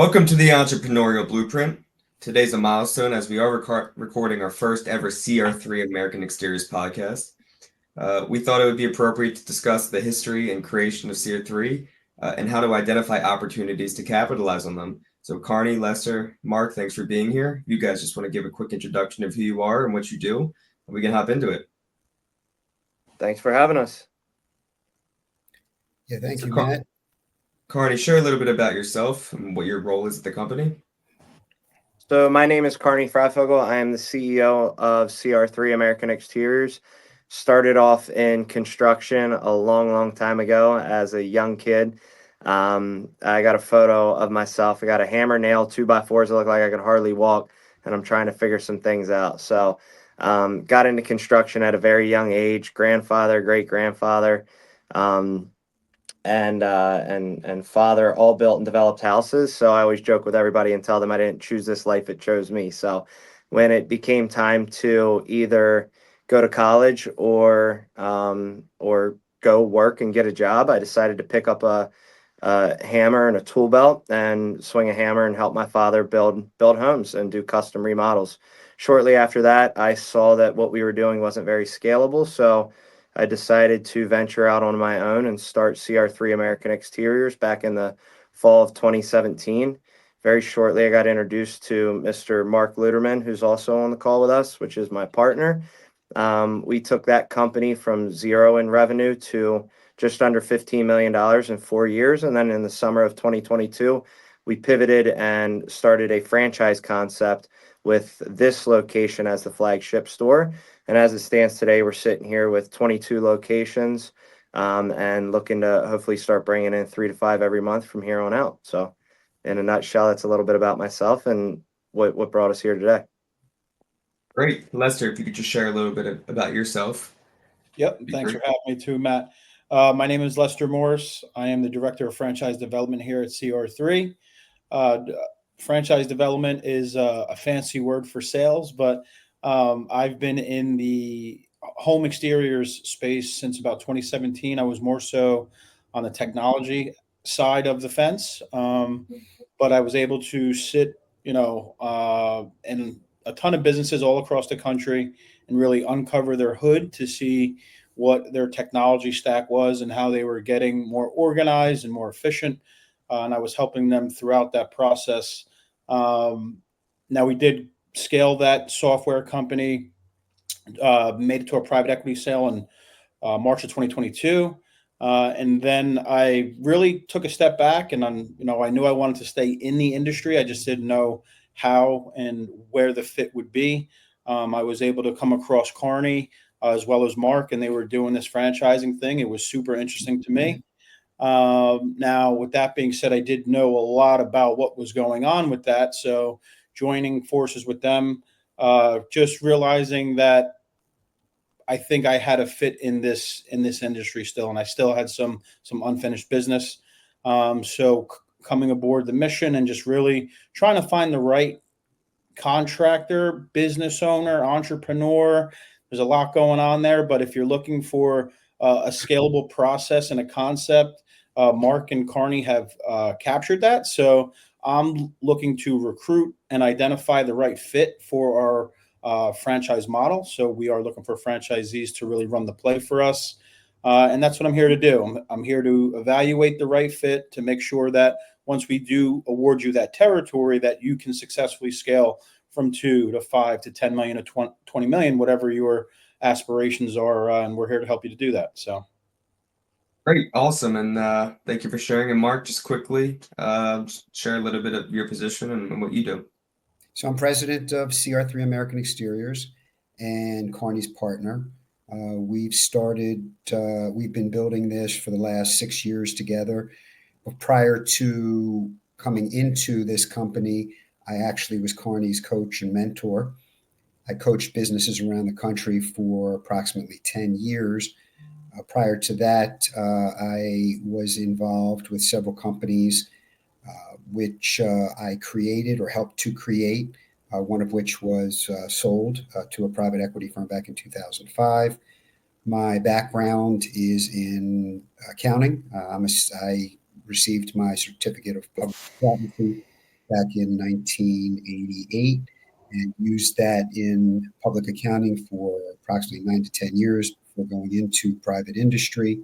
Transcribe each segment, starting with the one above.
Welcome to the Entrepreneurial Blueprint. Today's a milestone as we are recording our first ever CR3 American Exteriors podcast. We thought it would be appropriate to discuss the history and creation of CR3 and how to identify opportunities to capitalize on them. So Carney, Lester, Mark, thanks for being here. You guys just want to give a quick introduction of who you are and what you do, and we can hop into it. Thanks for having us. Yeah, thank So you, Matt. Carney, share a little bit about yourself and what your role is at the company. So my name is Carney Freifogel. I am the CEO of CR3 American Exteriors. Started off in construction a long time ago as a young kid. I got a photo of myself. I got a hammer, nail, 2x4s that look like I could hardly walk, and I'm trying to figure some things out. So got into construction at a very young age, grandfather, great-grandfather. And father all built and developed houses. So I always joke with everybody and tell them I didn't choose this life, it chose me. So when it became time to either go to college or go work and get a job, I decided to pick up a hammer and a tool belt and swing a hammer and help my father build homes and do custom remodels. Shortly after that, I saw that what we were doing wasn't very scalable, so I decided to venture out on my own and start CR3 American Exteriors back in the fall of 2017. Very shortly, I got introduced to Mr. Mark Luderman, who's also on the call with us, which is my partner. We took that company from zero in revenue to just under $15 million in 4 years. And then in the summer of 2022, we pivoted and started a franchise concept with this location as the flagship store. And as it stands today, we're sitting here with 22 locations and looking to hopefully start bringing in 3 to 5 every month from here on out. So in a nutshell, that's a little bit about myself and what brought us here today. Great. Lester, if you could just share a little bit about yourself. Yep. Thanks for having me too, Matt. My name is Lester Morris. I am the Director of Franchise Development here at CR3. Franchise development is a fancy word for sales, but I've been in the home exteriors space since about 2017. I was more so on the technology side of the fence, but I was able to sit, in a ton of businesses all across the country and really uncover their hood to see what their technology stack was and how they were getting more organized and more efficient. And I was helping them throughout that process. Now we did scale that software company, made it to a private equity sale in March of 2022. And then I really took a step back and I knew I wanted to stay in the industry. I just didn't know how and where the fit would be. I was able to come across Carney as well as Mark, and they were doing this franchising thing. It was super interesting to me. Now, with that being said, I did know a lot about what was going on with that. So joining forces with them, just realizing that I think I had a fit in this industry still, and I still had some unfinished business. So coming aboard the mission and just really trying to find the right contractor, business owner, entrepreneur. There's a lot going on there, but if you're looking for a scalable process and a concept, Mark and Carney have captured that. So I'm looking to recruit and identify the right fit for our franchise model. So we are looking for franchisees to really run the play for us. And that's what I'm here to do. I'm here to evaluate the right fit to make sure that once we do award you that territory, that you can successfully scale from 2 to 5 to 10 million to 20 million, whatever your aspirations are. And we're here to help you to do that. So. Great. Awesome. And thank you for sharing. And Mark, just quickly share a little bit of your position and what you do. So I'm president of CR3 American Exteriors and Carney's partner. We've been building this for the last 6 years together. But prior to coming into this company, I actually was Carney's coach and mentor. I coached businesses around the country for approximately 10 years. Prior to that, I was involved with several companies which I created or helped to create, one of which was sold to a private equity firm back in 2005. My background is in accounting. I received my certificate of public accountancy back in 1988 and used that in public accounting for approximately 9 to 10 years before going into private industry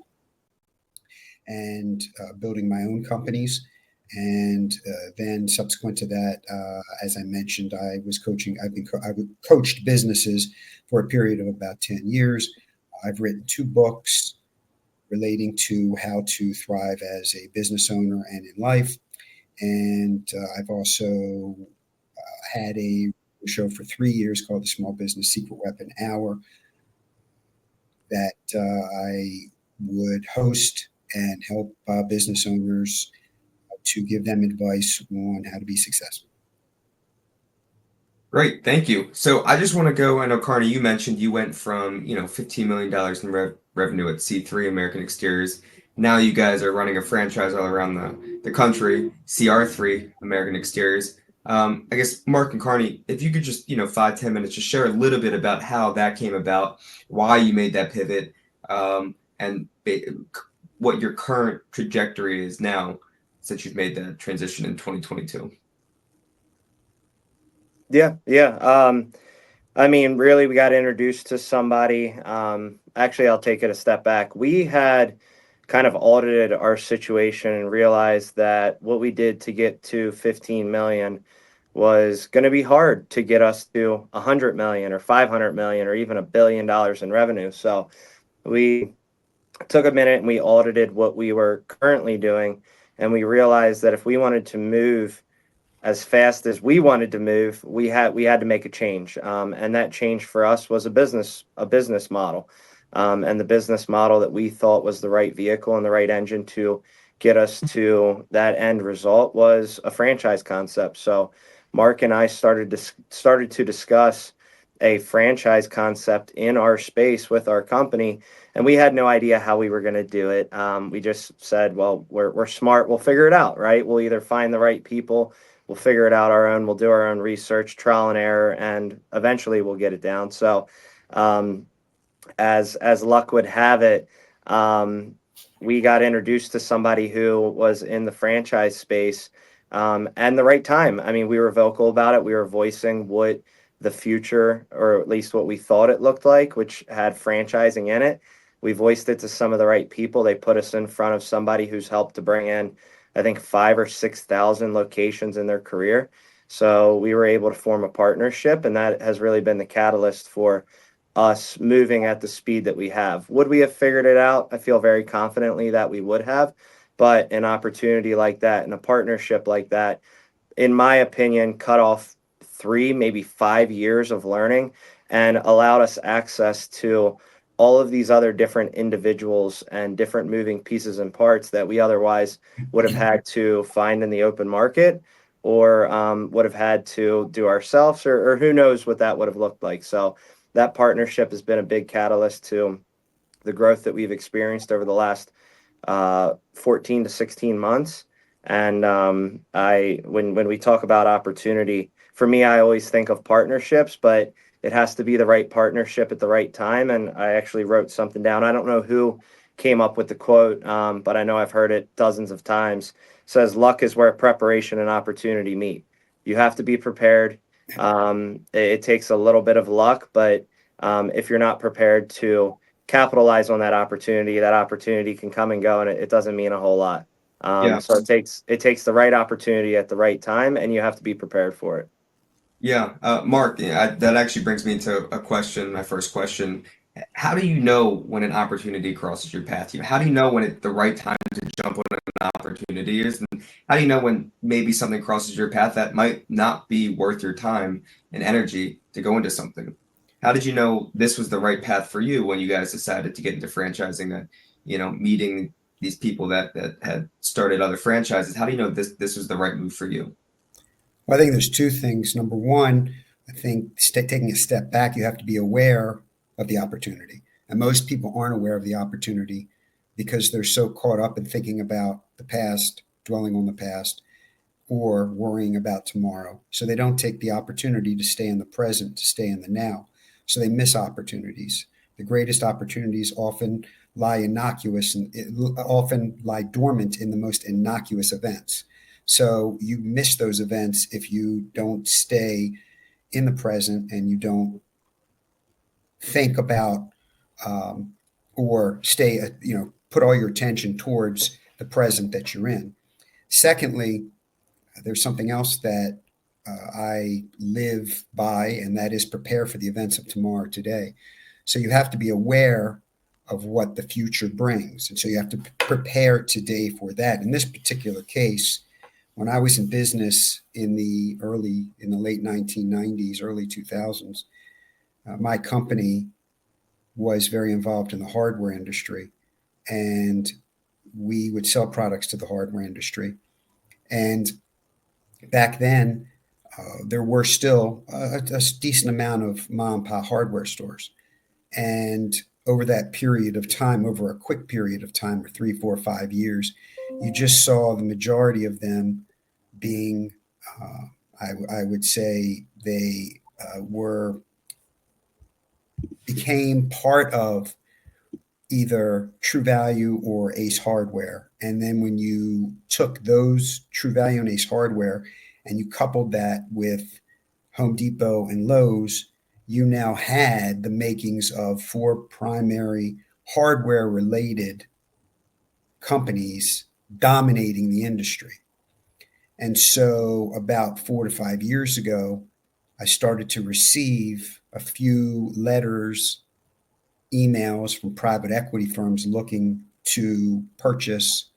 and building my own companies. And then subsequent to that, as I mentioned, I coached businesses for a period of about 10 years. I've written 2 books relating to how to thrive as a business owner and in life. And I've also had a show for 3 years called the Small Business Secret Weapon Hour that I would host and help business owners to give them advice on how to be successful. Great, thank you. So I just want to go, I know, Carney, you mentioned you went from, $15 million in revenue at C3 American Exteriors. Now you guys are running a franchise all around the country, CR3 American Exteriors. I guess, Mark and Carney, if you could just, 5-10 minutes, just share a little bit about how that came about, why you made that pivot, and what your current trajectory is now since you've made that transition in 2022. Yeah. I mean, really, we got introduced to somebody. Actually, I'll take it a step back. We had kind of audited our situation and realized that what we did to get to 15 million was going to be hard to get us to 100 million or 500 million or even $1 billion in revenue. So we took a minute and we audited what we were currently doing. And we realized that if we wanted to move as fast as we wanted to move, we had to make a change, and that change for us was a business model, and the business model that we thought was the right vehicle and the right engine to get us to that end result was a franchise concept. So Mark and I started to discuss a franchise concept in our space with our company, and we had no idea how we were going to do it. We just said, well, we're smart, we'll figure it out, right? We'll either find the right people, we'll figure it out we'll do our own research, trial and error, and eventually we'll get it down. So as luck would have it, we got introduced to somebody who was in the franchise space, and the right time. I mean, we were vocal about it. We were voicing what the future, or at least what we thought it looked like, which had franchising in it. We voiced it to some of the right people. They put us in front of somebody who's helped to bring in, I think, 5,000 or 6,000 locations in their career. So we were able to form a partnership, and that has really been the catalyst for us moving at the speed that we have. Would we have figured it out? I feel very confidently that we would have, but an opportunity like that and a partnership like that, in my opinion, cut off 3, maybe 5 years of learning and allowed us access to all of these other different individuals and different moving pieces and parts that we otherwise would have had to find in the open market, or would have had to do ourselves, or who knows what that would have looked like. So that partnership has been a big catalyst to the growth that we've experienced over the last 14 to 16 months. And when we talk about opportunity, for me, I always think of partnerships, but it has to be the right partnership at the right time. And I actually wrote something down. I don't know who came up with the quote, but I know I've heard it dozens of times. It says, luck is where preparation and opportunity meet. You have to be prepared. It takes a little bit of luck, but if you're not prepared to capitalize on that opportunity can come and go, and it doesn't mean a whole lot. So it takes the right opportunity at the right time, and you have to be prepared for it. Yeah, Mark, that actually brings me into a question, my first question. How do you know when an opportunity crosses your path? How do you know when it's the right time to jump on an opportunity is? And how do you know when maybe something crosses your path that might not be worth your time and energy to go into something? How did you know this was the right path for you when you guys decided to get into franchising, meeting these people that had started other franchises? How do you know this was the right move for you? Well, I think there's 2 things. Number one, I think taking a step back, you have to be aware of the opportunity. And most people aren't aware of the opportunity because they're so caught up in thinking about the past, dwelling on the past, or worrying about tomorrow. So they don't take the opportunity to stay in the present, to stay in the now. So they miss opportunities. The greatest opportunities often lie innocuous and often lie dormant in the most innocuous events. So you miss those events if you don't stay in the present and you don't think about or stay, put all your attention towards the present that you're in. Secondly, there's something else that I live by, and that is prepare for the events of tomorrow today. So you have to be aware of what the future brings. And so you have to prepare today for that. In this particular case, when I was in business in the late 1990s, early 2000s, my company was very involved in the hardware industry, and we would sell products to the hardware industry. And back then, there were still a decent amount of mom and pop hardware stores. And over that period of time, over a quick period of time, or 3, 4, 5 years, you just saw the majority of them being, I would say, they became part of either True Value or Ace Hardware. And then when you took those True Value and Ace Hardware and you coupled that with Home Depot and Lowe's, you now had the makings of 4 primary hardware related companies dominating the industry. And so about 4 to 5 years ago, I started to receive a few letters, emails from private equity firms looking to purchase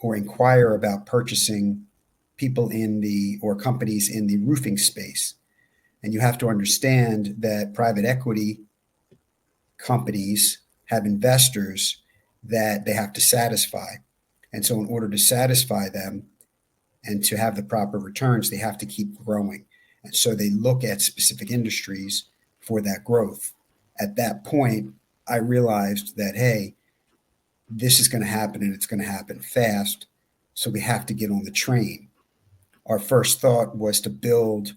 or inquire about purchasing people or companies in the roofing space. And you have to understand that private equity companies have investors that they have to satisfy. And so in order to satisfy them and to have the proper returns, they have to keep growing. And so they look at specific industries for that growth. At that point, I realized that, hey, this is going to happen and it's going to happen fast. So we have to get on the train. Our first thought was to build,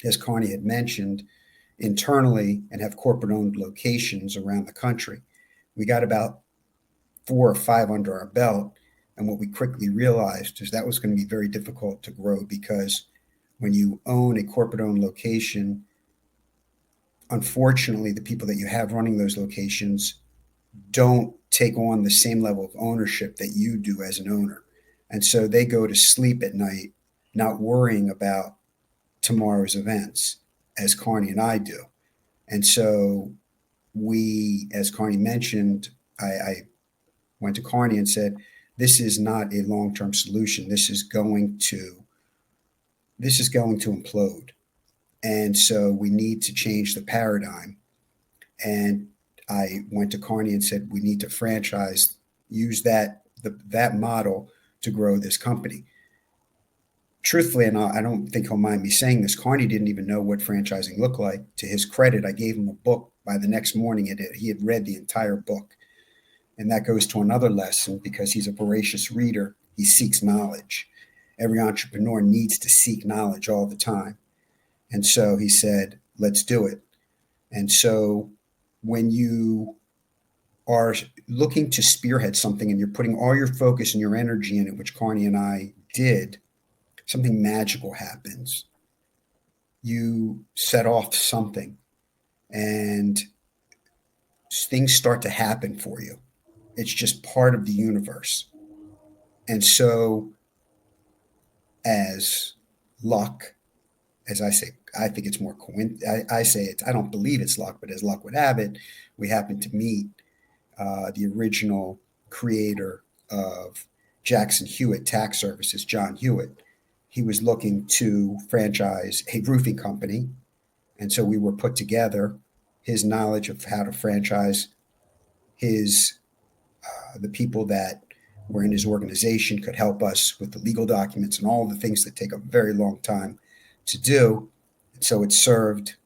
as Carney had mentioned, internally and have corporate owned locations around the country. We got about 4 or 5 under our belt. And what we quickly realized is that was going to be very difficult to grow, because when you own a corporate owned location, unfortunately, the people that you have running those locations don't take on the same level of ownership that you do as an owner. And so they go to sleep at night not worrying about tomorrow's events, as Carney and I do. And so we, as Carney mentioned, I went to Carney and said, this is not a long-term solution. This is going to implode. And so we need to change the paradigm. And I went to Carney and said, we need to franchise, use that model to grow this company. Truthfully, and I don't think he'll mind me saying this, Carney didn't even know what franchising looked like. To his credit, I gave him a book. By the next morning, he had read the entire book. And that goes to another lesson, because he's a voracious reader. He seeks knowledge. Every entrepreneur needs to seek knowledge all the time. And so he said, let's do it. And so when you are looking to spearhead something and you're putting all your focus and your energy in it, which Carney and I did, something magical happens. You set off something and things start to happen for you. It's just part of the universe. And so as luck, as I say, I think it's more I say it, I don't believe it's luck, but as luck would have it, we happened to meet the original creator of Jackson Hewitt Tax Services, John Hewitt. He was looking to franchise a roofing company. And so we were put together. His knowledge of how to franchise the people that were in his organization could help us with the legal documents and all the things that take a very long time to do. And so it served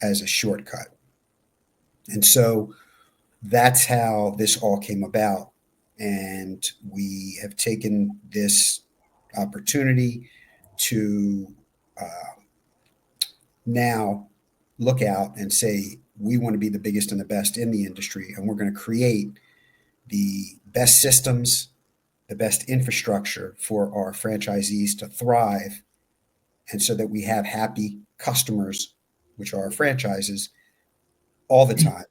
as a shortcut. And so that's how this all came about. And we have taken this opportunity to now look out and say, we want to be the biggest and the best in the industry. And we're going to create the best systems, the best infrastructure for our franchisees to thrive, and so that we have happy customers, which are our franchises, all the time.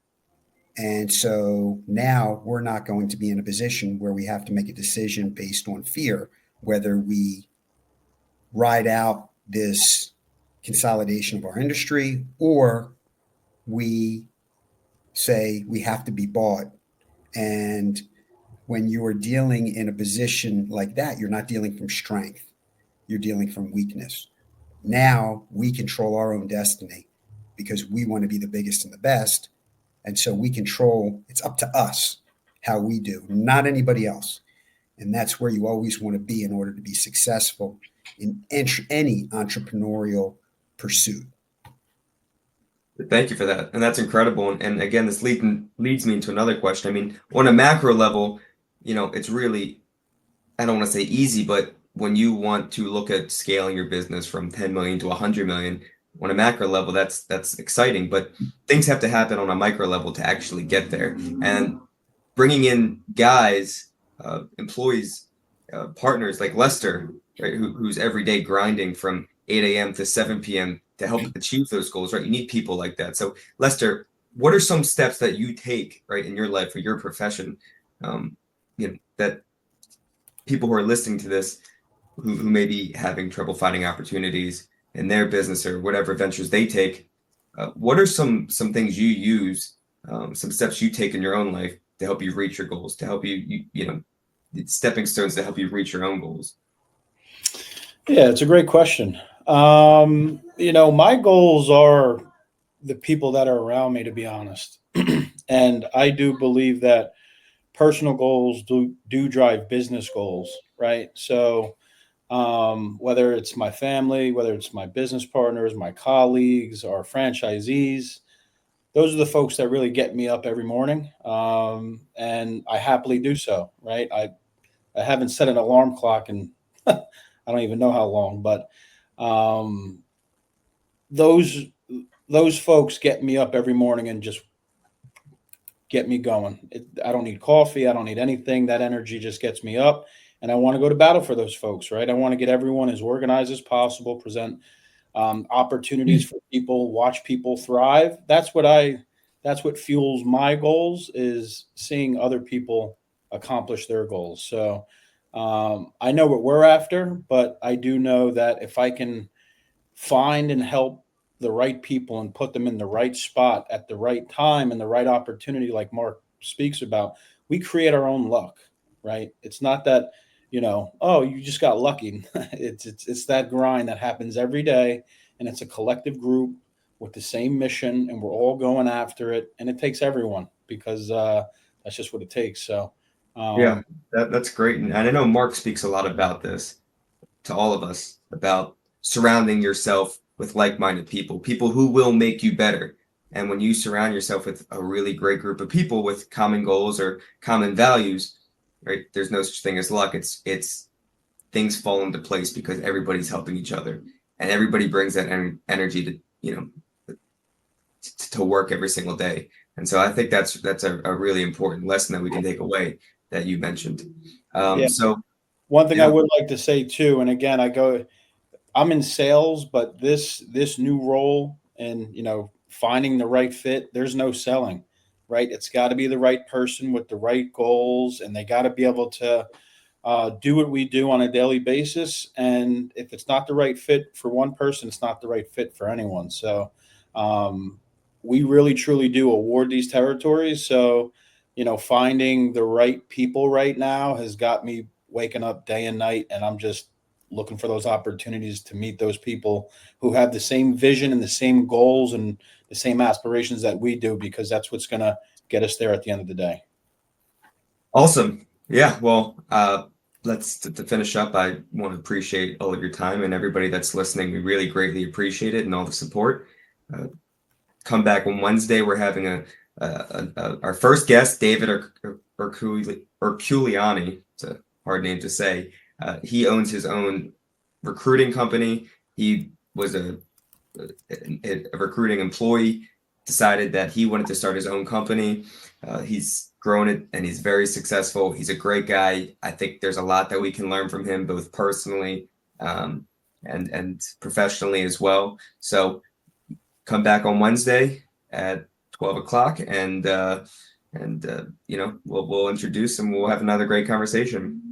And so now we're not going to be in a position where we have to make a decision based on fear, whether we ride out this consolidation of our industry or we say we have to be bought. And when you are dealing in a position like that, you're not dealing from strength, you're dealing from weakness. Now we control our own destiny because we want to be the biggest and the best. And so we control, it's up to us how we do, not anybody else. And that's where you always want to be in order to be successful in any entrepreneurial pursuit. Thank you for that. And that's incredible. And again, this leads me into another question. I mean, on a macro level, it's really, I don't want to say easy, but when you want to look at scaling your business from 10 million to 100 million, on a macro level, that's exciting, but things have to happen on a micro level to actually get there. And bringing in guys, employees, partners like Lester, right, who's every day grinding from 8 a.m. to 7 p.m. to help achieve those goals, right? You need people like that. So Lester, what are some steps that you take, right, in your life or your profession, that people who are listening to this, who may be having trouble finding opportunities in their business or whatever ventures they take, what are some things you use, some steps you take in your own life to help you reach your goals, to help you stepping stones to help you reach your own goals? Yeah, it's a great question. My goals are the people that are around me, to be honest. And I do believe that personal goals do drive business goals, right? So whether it's my family, whether it's my business partners, my colleagues, our franchisees, those are the folks that really get me up every morning. And I happily do so, right? I haven't set an alarm clock in I don't even know how long, but those folks get me up every morning and just get me going. I don't need coffee. I don't need anything. That energy just gets me up. And I want to go to battle for those folks, right? I want to get everyone as organized as possible, present opportunities for people, watch people thrive. That's what fuels my goals, is seeing other people accomplish their goals. So I know what we're after, but I do know that if I can find and help the right people and put them in the right spot at the right time and the right opportunity, like Mark speaks about, we create our own luck, right? It's not that, oh, you just got lucky. It's that grind that happens every day, and it's a collective group with the same mission, and we're all going after it, and it takes everyone, because that's just what it takes. So Yeah, that's great. And I know Mark speaks a lot about this to all of us, about surrounding yourself with like-minded people who will make you better. And when you surround yourself with a really great group of people with common goals or common values, right, there's no such thing as luck. It's things fall into place because everybody's helping each other, and everybody brings that energy to work every single day. And so I think that's a really important lesson that we can take away that you mentioned. Yeah. So one thing I would like to say too, and again, I'm in sales, but this new role and finding the right fit, there's no selling, right? It's got to be the right person with the right goals, and they got to be able to do what we do on a daily basis. And if it's not the right fit for one person, it's not the right fit for anyone. So we really truly do award these territories. So finding the right people right now has got me waking up day and night, and I'm just looking for those opportunities to meet those people who have the same vision and the same goals and the same aspirations that we do, because that's what's going to get us there at the end of the day. awesome. Yeah. Well, to finish up, I want to appreciate all of your time, and everybody that's listening. We really greatly appreciate it and all the support. Come back on Wednesday. We're having our first guest, David Erculiani. It's a hard name to say. He owns his own recruiting company. He was a recruiting employee decided that he wanted to start his own company. He's grown it and he's very successful. He's a great guy. I think there's a lot that we can learn from him, both personally and professionally as well. So come back on Wednesday at 12 o'clock and we'll introduce and we'll have another great conversation.